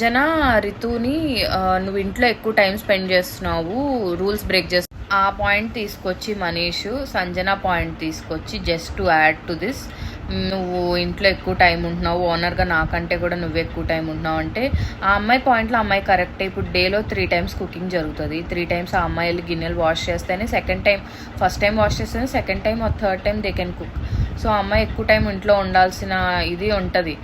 జన రితుని నువ్వు ఇంట్లో ఎక్కువ టైం స్పెండ్ చేస్తున్నావు, రూల్స్ బ్రేక్ చేస్తున్నావు ఆ పాయింట్ తీసుకొచ్చి మనీష్ సంజన పాయింట్ తీసుకొచ్చి just to add to this, నువ్వు ఇంట్లో ఎక్కువ టైం ఉంటున్నావు, ఓనర్గా నాకంటే కూడా నువ్వు ఎక్కువ టైం ఉంటున్నావు అంటే ఆ అమ్మాయి పాయింట్లో అమ్మాయి కరెక్టే. ఇప్పుడు డేలో 3 times కుకింగ్ జరుగుతుంది, 3 times ఆ అమ్మాయిలు గిన్నెలు వాష్ చేస్తేనే second time, first time wash చేస్తేనే second time or third time they can cook. So ఆ అమ్మాయి ఎక్కువ టైం ఇంట్లో ఉండాల్సిన ఇది ఉంటుంది.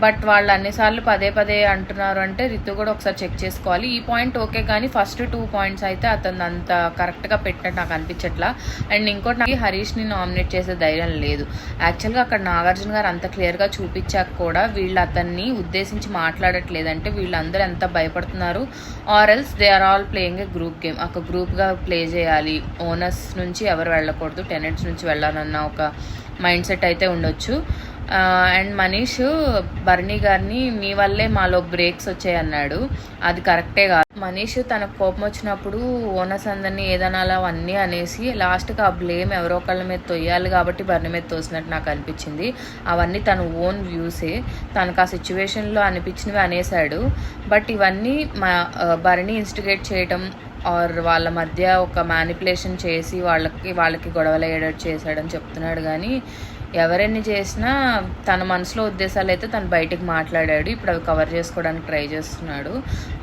బట్ వాళ్ళు అన్నిసార్లు పదే అంటున్నారు అంటే రితు కూడా ఒకసారి చెక్ చేసుకోవాలి. ఈ పాయింట్ ఓకే, కానీ ఫస్ట్ 2 points అయితే అతను అంత కరెక్ట్గా పెట్టినట్టు నాకు అనిపించట్లా. అండ్ ఇంకోటి, నాకు హరీష్ని నామినేట్ చేసే ధైర్యం లేదు. యాక్చువల్గా అక్కడ నాగార్జున గారు అంత క్లియర్గా చూపించాక కూడా వీళ్ళు అతన్ని ఉద్దేశించి మాట్లాడట్లేదంటే వీళ్ళందరూ ఎంత భయపడుతున్నారు. Or else they are all playing a group game. ఒక గ్రూప్గా ప్లే చేయాలి, ఓనర్స్ నుంచి ఎవరు వెళ్ళకూడదు, టెనెంట్స్ నుంచి వెళ్ళాలన్న ఒక మైండ్ సెట్ అయితే ఉండొచ్చు. అండ్ మనీష్ బర్నీ గారిని మీ వల్లే మాలో బ్రేక్స్ వచ్చాయి అన్నాడు, అది కరెక్టే కాదు. మనీష్ తనకు కోపం వచ్చినప్పుడు ఓనర్స్ అందరినీ ఏదనాలా అవన్నీ అనేసి లాస్ట్కి ఆ బ్లేమ్ ఎవరో ఒకళ్ళ మీద తొయ్యాలి కాబట్టి బర్నీ మీద తోసినట్టు నాకు అనిపించింది. అవన్నీ తన ఓన్ వ్యూసే, తనకు ఆ సిచ్యువేషన్లో అనిపించినవి అనేసాడు. బట్ ఇవన్నీ బర్నీ ఇన్స్టిగేట్ చేయటం ఆర్ వాళ్ళ మధ్య ఒక మ్యానిపులేషన్ చేసి వాళ్ళకి గొడవలు అయ్యేటట్టు చేశాడని చెప్తున్నాడు. కానీ ఎవరెన్ని చేసినా తన మనసులో ఉద్దేశాలు అయితే తను బయటికి మాట్లాడాడు. ఇప్పుడు అవి కవర్ చేసుకోవడానికి ట్రై చేస్తున్నాడు.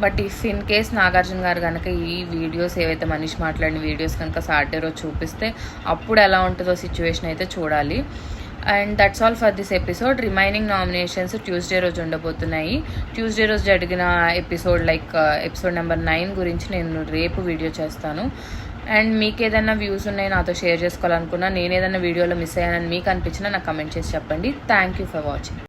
But if in case Nagarjuna గారు కనుక ఈ వీడియోస్ ఏవైతే మనీష్ మాట్లాడిన వీడియోస్ కనుక సాటర్డే రోజు చూపిస్తే అప్పుడు ఎలా ఉంటుందో సిచ్యువేషన్ అయితే చూడాలి. And that's all for this episode. Remaining nominations Tuesday రోజు ఉండబోతున్నాయి. ట్యూస్డే రోజు జరిగిన ఎపిసోడ్ లైక్ ఎపిసోడ్ నెంబర్ 9 గురించి నేను రేపు వీడియో చేస్తాను. అండ్ మీకు ఏదైనా వ్యూస్ ఉన్నాయి నాతో షేర్ చేసుకోవాలనుకున్నా, నేను ఏదైనా వీడియోలో మిస్ అయ్యానని మీకు అనిపించినా నాకు కమెంట్ చేసి చెప్పండి. Thank you for watching.